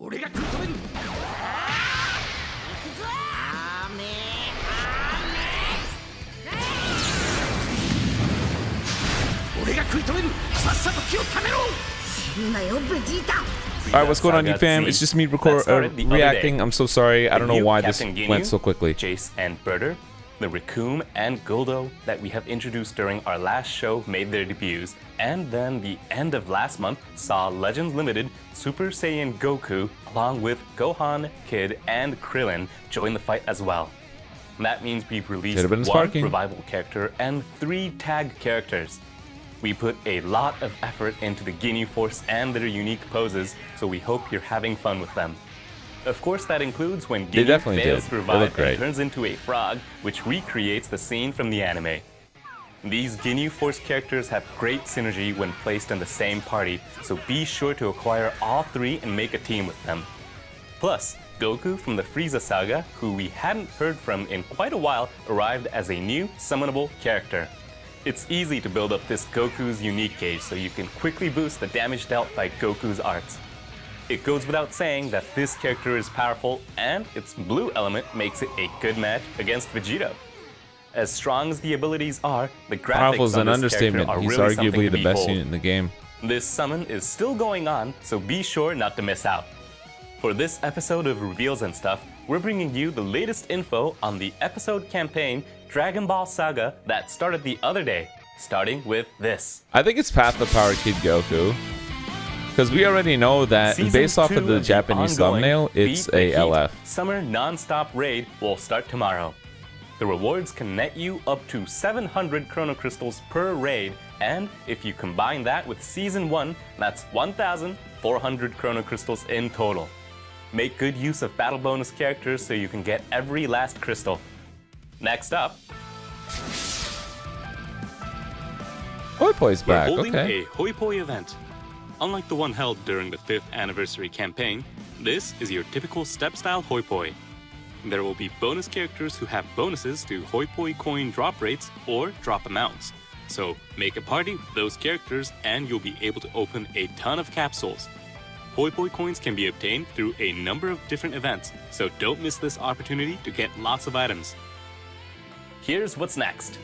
Alright, what's going on, you fam? It's just me reacting. I'm so sorry. I don't know why this went so quickly. Jace and Birder, the Raccoon and Guldo that we have introduced during our last show made their debuts, and then the end of last month saw Legends Limited Super Saiyan Goku along with Gohan, Kid, and Krillin join the fight as well. That means we've released one revival character and 3 tag characters. We put a lot of effort into the Ginyu Force and their unique poses, so we hope you're having fun with them. Of course, that includes when Ginyu fails to revive and turns into a frog, which recreates the scene from the anime. These Ginyu Force characters have great synergy when placed in the same party, so be sure to acquire all 3 and make a team with them. Plus, Goku from the Frieza saga, who we hadn't heard from in quite a while, arrived as a new summonable character. It's easy to build up this Goku's unique gauge so you can quickly boost the damage dealt by Goku's arts. It goes without saying that this character is powerful, and its blue element makes it a good match against Vegeta. As strong as the abilities are, the graphics on this character are really something to behold. He's arguably the best unit in the game. This summon is still going on, so be sure not to miss out. For this episode of Reveals and Stuff, we're bringing you the latest info on the episode campaign Dragon Ball Saga that started the other day, starting with this. I think it's Path of Power Kid Goku, because we already know that based off of the Japanese thumbnail, it's a LF. Summer non-stop raid will start tomorrow. The rewards can net you up to 700 Chrono Crystals per raid, and if you combine that with Season 1, that's 1,400 Chrono Crystals in total. Make good use of battle bonus characters so you can get every last crystal. Next up, Hoipoi's back. We're holding a Hoipoi event. Unlike the one held during the 5th anniversary campaign, this is your typical step-style Hoipoi. There will be bonus characters who have bonuses to Hoipoi coin drop rates or drop amounts. So make a party with those characters and you'll be able to open a ton of capsules. Hoipoi coins can be obtained through a number of different events, so don't miss this opportunity to get lots of items. Here's what's next.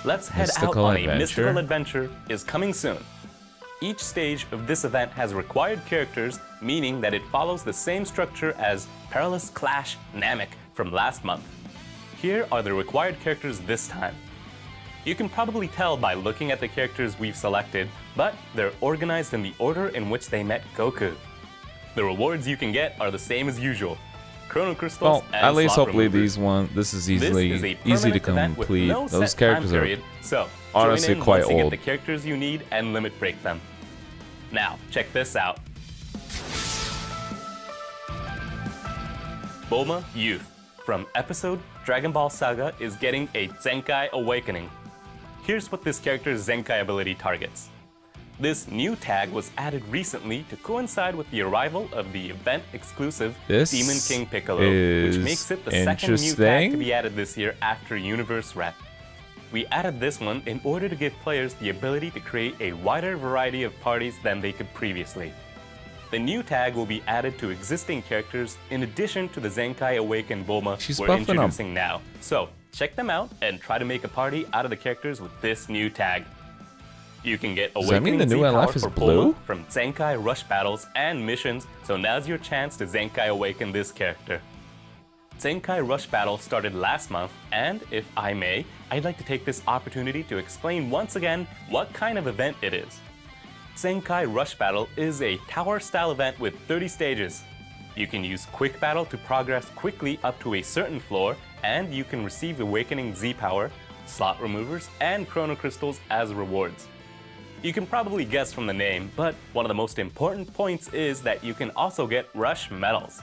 Let's head out on a mystical adventure is coming soon. Each stage of this event has required characters, meaning that it follows the same structure as Perilous Clash Namek from last month. Here are the required characters this time. You can probably tell by looking at the characters we've selected, but they're organized in the order in which they met Goku. The rewards you can get are the same as usual. Chrono Crystals and at least hopefully removers. this is easy to complete. No Those characters are honestly quite old. Get the characters you need and limit break them. Now, check this out. Goku Youth from episode Dragon Ball Saga is getting a Zenkai Awakening. Here's what this character's Zenkai ability targets. This new tag was added recently to coincide with the arrival of the event-exclusive Demon King Piccolo, which makes it the second new tag to be added this year after Universe Rep. We added this one in order to give players the ability to create a wider variety of parties than they could previously. The new tag will be added to existing characters in addition to the Zenkai Awakened Bulma we're introducing now. So, check them out and try to make a party out of the characters with this new tag. You can get Awakening the new LF is blue? from Zenkai Rush battles and missions, so now's your chance to Zenkai Awaken this character. Zenkai Rush Battle started last month, and if I may, I'd like to take this opportunity to explain once again what kind of event it is. Zenkai Rush Battle is a tower-style event with 30 stages. You can use Quick Battle to progress quickly up to a certain floor, and you can receive Awakening Z-Power, slot removers, and Chrono Crystals as rewards. You can probably guess from the name, but one of the most important points is that you can also get Rush Medals.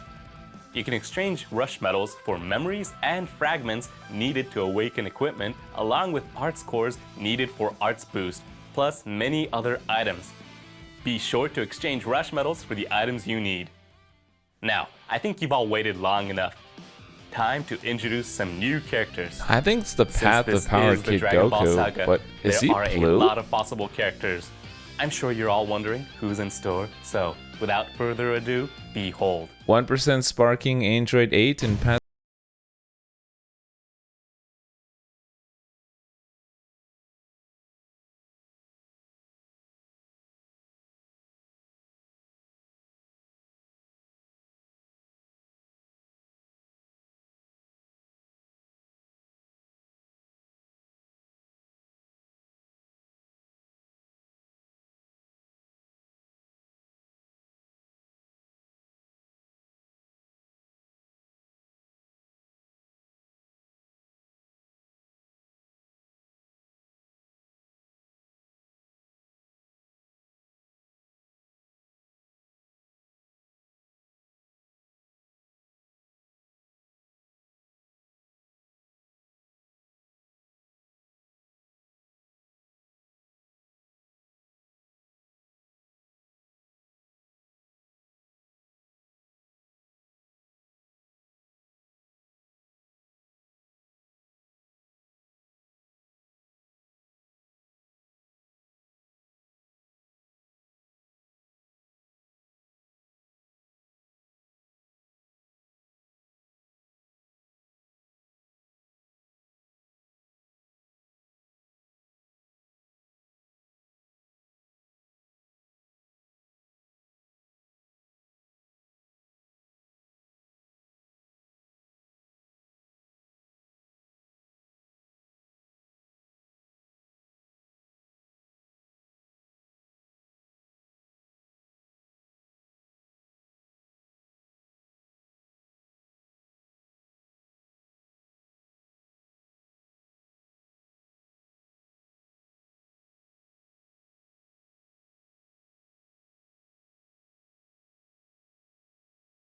You can exchange Rush Medals for memories and fragments needed to awaken equipment, along with Arts Cores needed for Arts Boost, plus many other items. Be sure to exchange Rush Medals for the items you need. Now, I think you've all waited long enough. Time to introduce some new characters. I think it's the Path of Power Kid Goku, but is he blue? There are a lot of possible characters. I'm sure you're all wondering who's in store, so without further ado, behold. 1% sparking Android 8 and pass.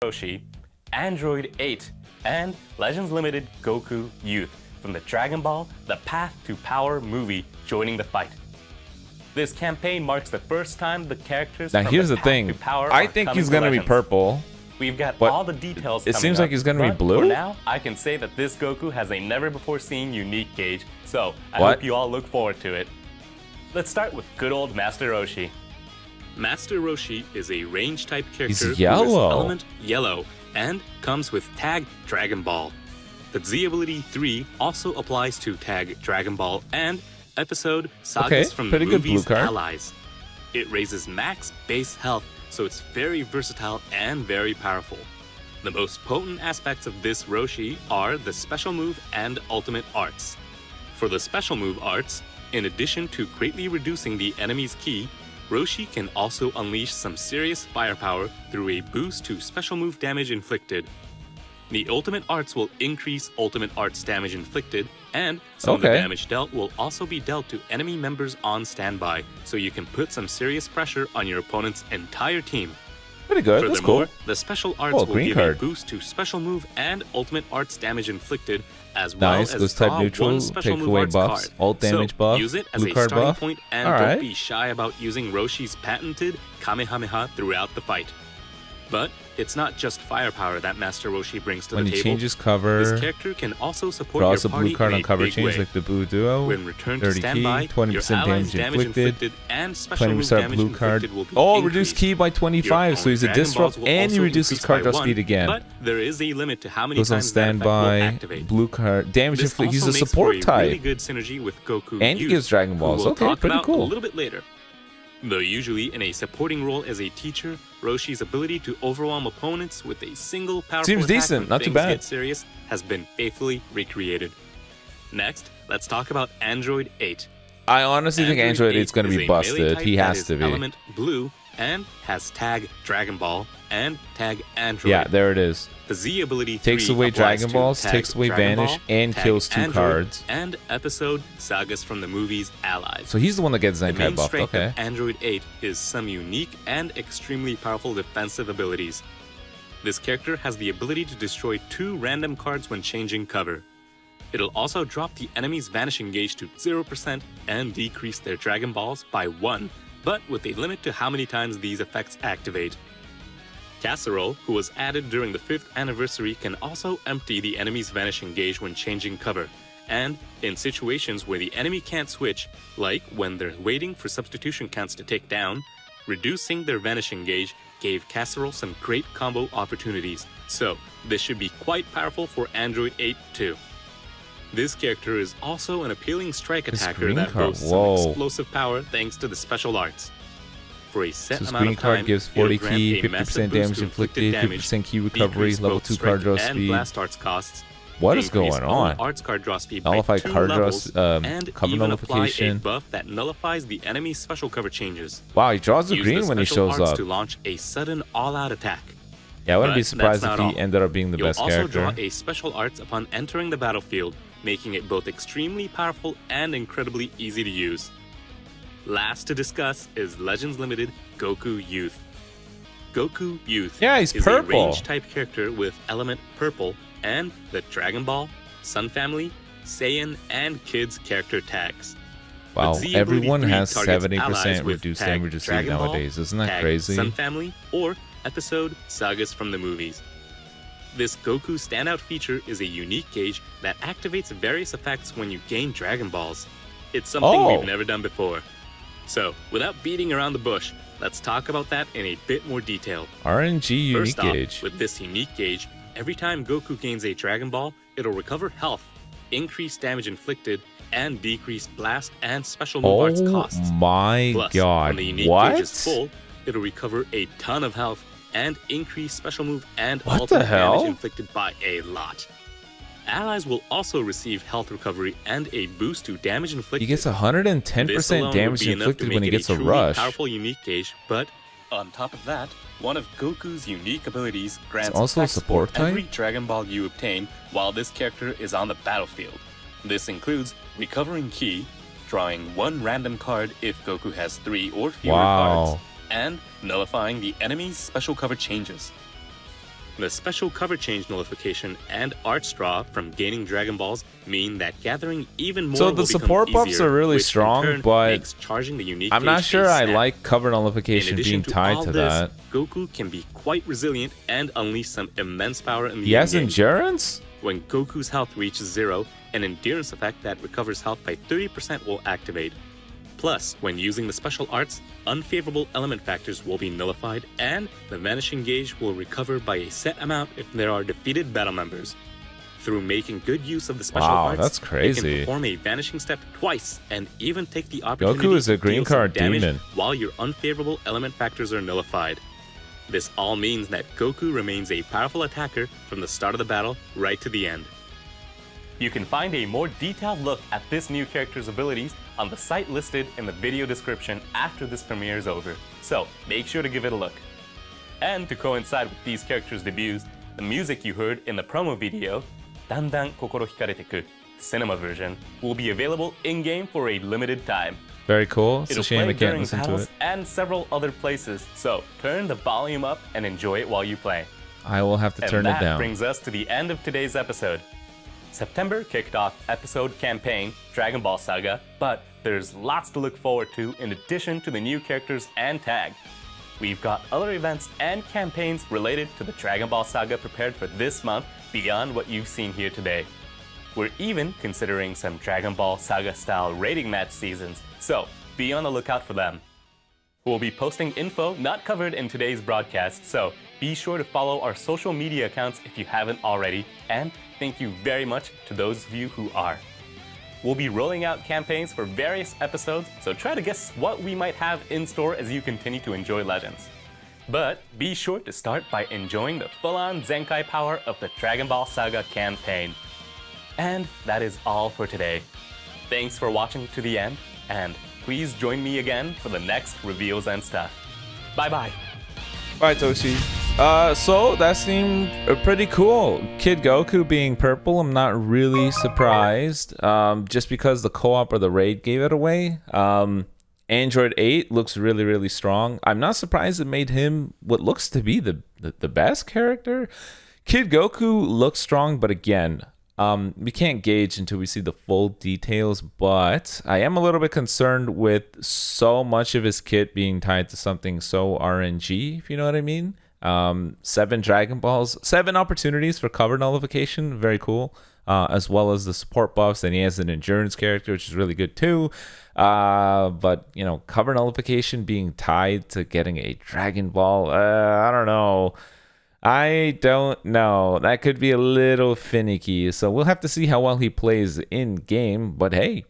Roshi, Android 8, and Legends Limited Goku Youth from the Dragon Ball The Path to Power movie joining the fight. This campaign marks the first time the characters Now from here's the the Path thing. to Power I are think coming he's to gonna be Legends. purple. We've got but all the details it coming seems up, like he's gonna be but blue? For now, I can say that this Goku has a never-before-seen unique gauge, so I What? hope you all look forward to it. Let's start with good old Master Roshi. Master Roshi is a range-type character who is yellow. element yellow and comes with Tag Dragon Ball. The Z ability 3 also applies to Tag Dragon Ball and episode Sagas from the pretty good movie's blue card. allies. It raises max base health, so it's very versatile and very powerful. The most potent aspects of this Roshi are the special move and ultimate arts. For the special move arts, in addition to greatly reducing the enemy's ki, Roshi can also unleash some serious firepower through a boost to special move damage inflicted. The ultimate arts will increase ultimate arts damage inflicted, and some of the damage dealt will also be dealt to enemy members on standby, so you can put some serious pressure on your opponent's entire team. Pretty good. That's Furthermore, cool. the special arts will green give card. a boost to special move and ultimate arts damage inflicted, as well Nice. as Goes type draw neutral, one special take move away arts buffs, card. alt damage So, buff, use it as blue a card starting buff. point, and All don't right. be shy about using Roshi's patented Kamehameha throughout the fight. But it's not just firepower that Master Roshi brings to When the he table. changes cover, This character can also support draws a your party blue card in on a cover big change way. like the Boo Duo. When returned to 30 standby, key, 20% your allies' damage inflicted, and special move 20% damage blue card. inflicted will be Oh, reduce increased. key by 25, so he's a Your Dragon disrupt Balls will and he also reduces increase card by draw one, speed again. But there is a limit to how many Goes on times that effect will standby, activate. blue card, damage This inflicted. He's also a makes support for a type. really good synergy with Goku And he Youth, gives Dragon who Balls. we'll Okay, talk pretty about cool. a little bit later. Though usually in a supporting role as a teacher, Roshi's ability to overwhelm opponents with a single powerful Seems attack decent, when not too things bad. get serious has been faithfully recreated. Next, let's talk about Android 8. I honestly think Android 8's going to is be a melee busted. type He that has is to be. Element blue and has Tag Dragon Ball and Tag Android. Yeah, there it is. The Z ability Takes 3 away applies Dragon to Balls, Tag takes away Dragon Vanish, Ball, and Tag kills 2 Android, cards. and episode Sagas from the movie's allies. So he's the one that gets The Zenkai main buffed. strength Okay. of Android 8 is some unique and extremely powerful defensive abilities. This character has the ability to destroy 2 random cards when changing cover. It'll also drop the enemy's vanishing gauge to 0% and decrease their Dragon Balls by 1, but with a limit to how many times these effects activate. Casserole, who was added during the 5th anniversary, can also empty the enemy's vanishing gauge when changing cover, and in situations where the enemy can't switch, like when they're waiting for substitution counts to tick down, reducing their vanishing gauge gave Casserole some great combo opportunities, so this should be quite powerful for Android 8 too. This character is also an appealing strike attacker that boasts some explosive power thanks to the special arts. For a set amount green of time, card gives 40 ki, 50% damage inflicted, 50% ki recovery, level 2 card draw speed. Blast arts costs. What is going on? Arts card draw speed Nullify by 2 card levels, draws, and cover even nullification. apply a buff that nullifies the enemy's special cover changes. Wow, he draws the Use green when he special shows arts up. to launch a sudden all-out attack. Yeah, I wouldn't be But surprised that's if not he all. ended up being the best character. You'll also draw a special arts upon entering the battlefield, making it both extremely powerful and incredibly easy to use. Last to discuss is Legends Limited Goku Youth. Goku Youth he's is purple. a range-type character with element purple and the Dragon Ball, Sun Family, Saiyan, and Kids character tags. Wow, But everyone Z83 has targets 70% allies with reduced tag damage received Dragon Ball, nowadays. Isn't that tag crazy? Sun Family, or episode sagas from the movies. This Goku standout feature is a unique gauge that activates various effects when you gain Dragon Balls. It's something we've never done before. So, without beating around the bush, let's talk about that in a bit more detail. RNG unique First off, gauge. with this unique gauge, every time Goku gains a Dragon Ball, it'll recover health, increase damage inflicted, and decrease blast and special move arts costs. Oh my Plus, god, when the unique what? gauge is full, it'll recover a ton of health and increase special move and What ultimate the hell? damage inflicted by a lot. Allies will also receive health recovery and a boost to damage inflicted. He gets This 110% alone damage would be enough to inflicted when he make it gets a truly rush. Powerful unique gauge, but on top of that, one of Goku's unique abilities grants also a effects support for every type? Dragon Ball you obtain while this character is on the battlefield. This includes recovering ki, drawing one random card if Goku has 3 or fewer cards, and nullifying the enemy's special cover changes. The special cover change nullification and arts draw from gaining Dragon Balls mean that gathering even more So will the become support buffs easier, are really which in strong, turn but makes charging the unique I'm not gauge sure a I snap. like cover In nullification addition being to tied all to this, that. Goku can be quite resilient and unleash some immense power in the He has endgame. endurance? When Goku's health reaches 0, an endurance effect that recovers health by 30% will activate. Plus, when using the special arts, unfavorable element factors will be nullified, and the vanishing gauge will recover by a set amount if there are defeated battle members. Through making good use of the special Wow, arts, that's it crazy. can perform a vanishing step twice and even take the opportunity Goku is a to green deal some card damage demon. while your unfavorable element factors are nullified. This all means that Goku remains a powerful attacker from the start of the battle right to the end. You can find a more detailed look at this new character's abilities on the site listed in the video description after this premiere is over, so make sure to give it a look. And to coincide with these characters' debuts, the music you heard in the promo video, Dandan Kokoro Hikareteku, cinema version, will be available in-game for a limited time. Very cool. It's It'll a shame play I can't during listen to battles it. and several other places, so turn the volume up and enjoy it while you play. I will have to turn And it that down. brings us to the end of today's episode. September kicked off episode campaign Dragon Ball Saga, but there's lots to look forward to in addition to the new characters and tag. We've got other events and campaigns related to the Dragon Ball Saga prepared for this month beyond what you've seen here today. We're even considering some Dragon Ball Saga style rating match seasons, so be on the lookout for them. We'll be posting info not covered in today's broadcast, so be sure to follow our social media accounts if you haven't already, and thank you very much to those of you who are. We'll be rolling out campaigns for various episodes, so try to guess what we might have in store as you continue to enjoy Legends. But be sure to start by enjoying the full-on Zenkai power of the Dragon Ball Saga campaign. And that is all for today. Thanks for watching to the end, and please join me again for the next reveals and stuff. Bye-bye. Bye, Toshi. So that seemed pretty cool. Kid Goku being purple, I'm not really surprised. Just because the co-op or the raid gave it away. Android 8 looks really, really strong. I'm not surprised it made him what looks to be the best character. Kid Goku looks strong, but again, we can't gauge until we see the full details, but I am a little bit concerned with so much of his kit being tied to something so RNG, if you know what I mean. 7 Dragon Balls, 7 opportunities for cover nullification, very cool. As well as the support buffs, and he has an endurance character, which is really good too. But you know, cover nullification being tied to getting a Dragon Ball, I don't know. That could be a little finicky. So we'll have to see how well he plays in game. But hey,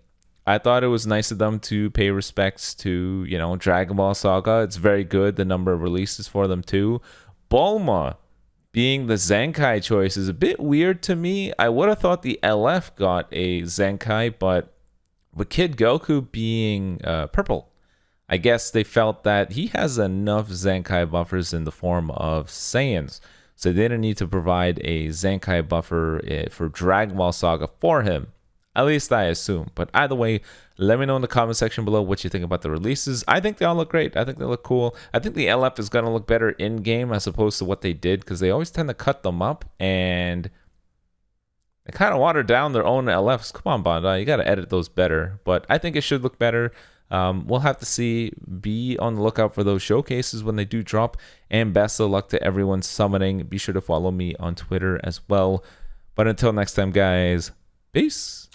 I thought it was nice of them to pay respects to, you know, Dragon Ball Saga. It's very good, the number of releases for them too. Bulma being the Zenkai choice is a bit weird to me. I would have thought the LF got a Zenkai, but with Kid Goku being purple, I guess they felt that he has enough Zenkai buffers in the form of Saiyans, so they didn't need to provide a Zenkai buffer for Dragon Ball Saga for him. At least I assume. But either way, let me know in the comment section below what you think about the releases. I think they all look great. I think they look cool. I think the LF is going to look better in-game as opposed to what they did, because they always tend to cut them up and they kind of water down their own LFs. Come on, Bandai. You got to edit those better. But I think it should look better. We'll have to see. Be on the lookout for those showcases when they do drop. And best of luck to everyone summoning. Be sure to follow me on Twitter as well. But until next time, guys, peace.